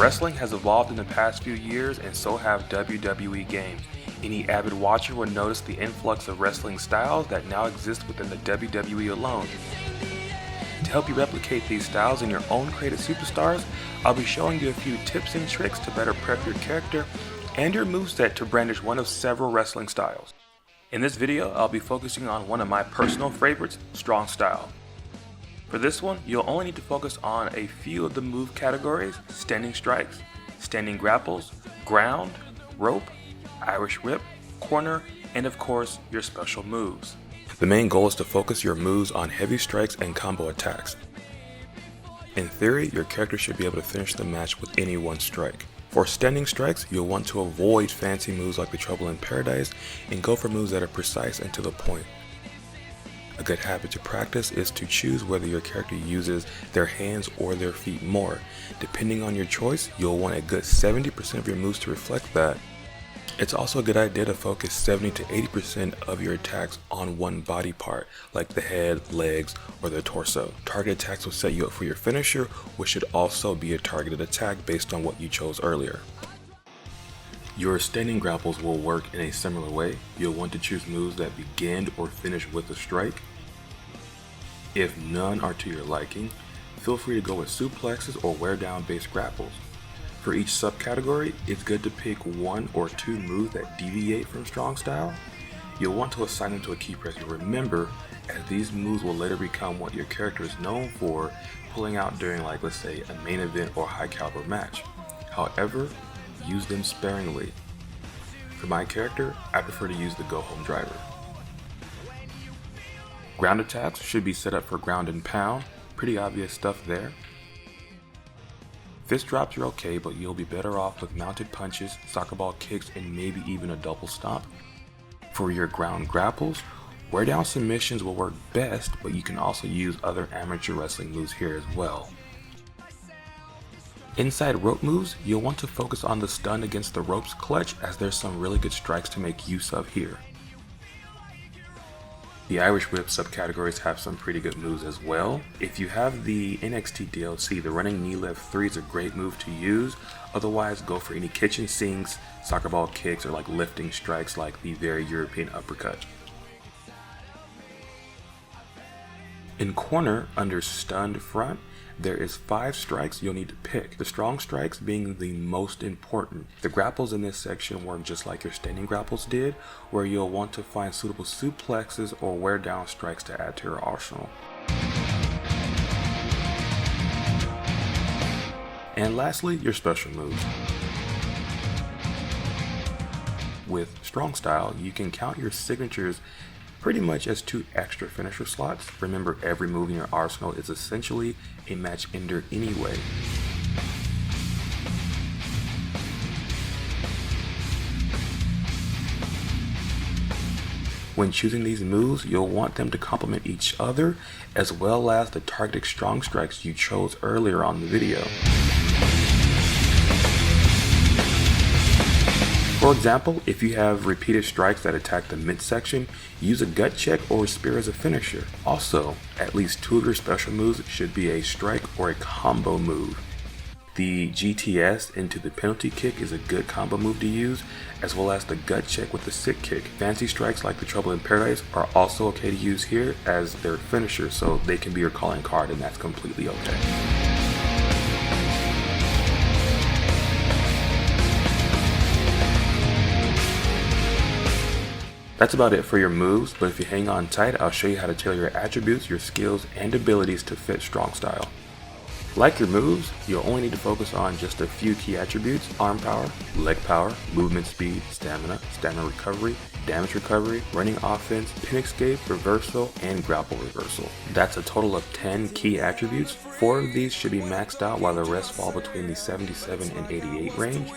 Wrestling has evolved in the past few years, and so have WWE games. Any avid watcher will notice the influx of wrestling styles that now exist within the WWE alone. To help you replicate these styles in your own created superstars, I'll be showing you a few tips and tricks to better prep your character and your moveset to brandish one of several wrestling styles. In this video, I'll be focusing on one of my personal favorites, strong style. For this one, you'll only need to focus on a few of the move categories: standing strikes, standing grapples, ground, rope, Irish whip, corner, and of course, your special moves. The main goal is to focus your moves on heavy strikes and combo attacks. In theory, your character should be able to finish the match with any one strike. For standing strikes, you'll want to avoid fancy moves like the Trouble in Paradise and go for moves that are precise and to the point. A good habit to practice is to choose whether your character uses their hands or their feet more. Depending on your choice, you'll want a good 70% of your moves to reflect that. It's also a good idea to focus 70 to 80% of your attacks on one body part, like the head, legs, or the torso. Target attacks will set you up for your finisher, which should also be a targeted attack based on what you chose earlier. Your standing grapples will work in a similar way. You'll want to choose moves that begin or finish with a strike. If none are to your liking, feel free to go with suplexes or wear down based grapples. For each subcategory, it's good to pick one or two moves that deviate from strong style. You'll want to assign them to a key presser. Remember, as these moves will later become what your character is known for, pulling out during, like, let's say, a main event or high caliber match. However, use them sparingly. For my character, I prefer to use the go home driver. Ground attacks should be set up for ground and pound, pretty obvious stuff there. Fist drops are okay, but you'll be better off with mounted punches, soccer ball kicks, and maybe even a double stomp. For your ground grapples, wear down submissions will work best, but you can also use other amateur wrestling moves here as well. Inside rope moves, you'll want to focus on the stun against the ropes clutch, as there's some really good strikes to make use of here. The Irish whip subcategories have some pretty good moves as well. If you have the NXT DLC, the running knee lift 3 is a great move to use. Otherwise, go for any kitchen sinks, soccer ball kicks, or like lifting strikes like the very European uppercut. In corner, under stunned front, there is 5 strikes you'll need to pick, the strong strikes being the most important. The grapples in this section work just like your standing grapples did, where you'll want to find suitable suplexes or wear down strikes to add to your arsenal. And lastly, your special moves. With strong style, you can count your signatures pretty much as 2 extra finisher slots. Remember, every move in your arsenal is essentially a match ender anyway. When choosing these moves, you'll want them to complement each other, as well as the targeted strong strikes you chose earlier on the video. For example, if you have repeated strikes that attack the midsection, use a gut check or a spear as a finisher. Also, at least 2 of your special moves should be a strike or a combo move. The GTS into the penalty kick is a good combo move to use, as well as the gut check with the sick kick. Fancy strikes like the Trouble in Paradise are also okay to use here as their finisher, so they can be your calling card, and that's completely okay. That's about it for your moves, but if you hang on tight, I'll show you how to tailor your attributes, your skills, and abilities to fit strong style. Like your moves, you'll only need to focus on just a few key attributes: arm power, leg power, movement speed, stamina recovery, damage recovery, running offense, pin escape, reversal, and grapple reversal. That's a total of 10 key attributes. 4 of these should be maxed out, while the rest fall between the 77 and 88 range.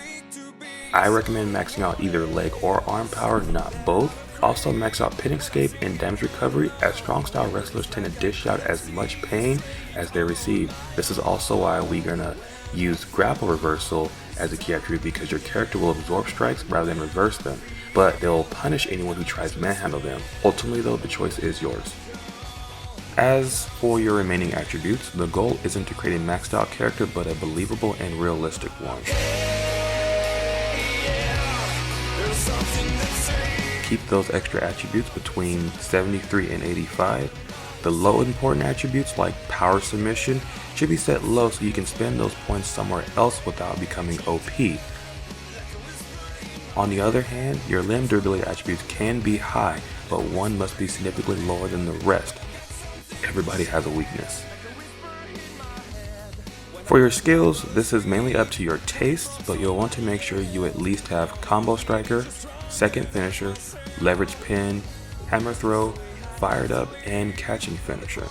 I recommend maxing out either leg or arm power, not both. Also max out pin escape and damage recovery, as strong style wrestlers tend to dish out as much pain as they receive. This is also why we're gonna use grapple reversal as a key attribute, because your character will absorb strikes rather than reverse them, but they'll punish anyone who tries to manhandle them. Ultimately though, the choice is yours. As for your remaining attributes, the goal isn't to create a maxed out character but a believable and realistic one. Keep those extra attributes between 73 and 85. The low important attributes like power submission should be set low so you can spend those points somewhere else without becoming OP. On the other hand, your limb durability attributes can be high, but one must be significantly lower than the rest. Everybody has a weakness. For your skills, this is mainly up to your tastes, but you'll want to make sure you at least have Combo Striker, Second Finisher, Leverage Pin, Hammer Throw, Fired Up, and Catching Finisher.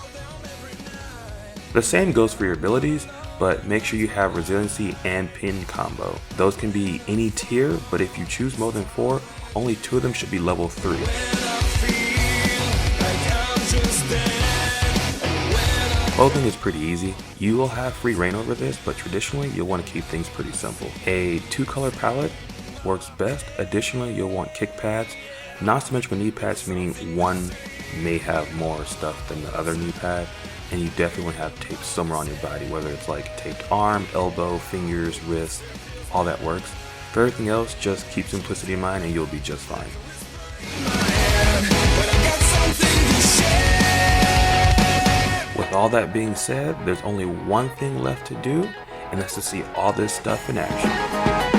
The same goes for your abilities, but make sure you have Resiliency and Pin Combo. Those can be any tier, but if you choose more than 4, only 2 of them should be level 3. Clothing is pretty easy. You will have free reign over this, but traditionally you'll want to keep things pretty simple. A 2-color palette works best. Additionally, you'll want kick pads, non-symmetrical knee pads, meaning one may have more stuff than the other knee pad, and you definitely want to have tape somewhere on your body, whether it's like taped arm, elbow, fingers, wrist, all that works. For everything else, just keep simplicity in mind and you'll be just fine. With all that being said, there's only one thing left to do, and that's to see all this stuff in action.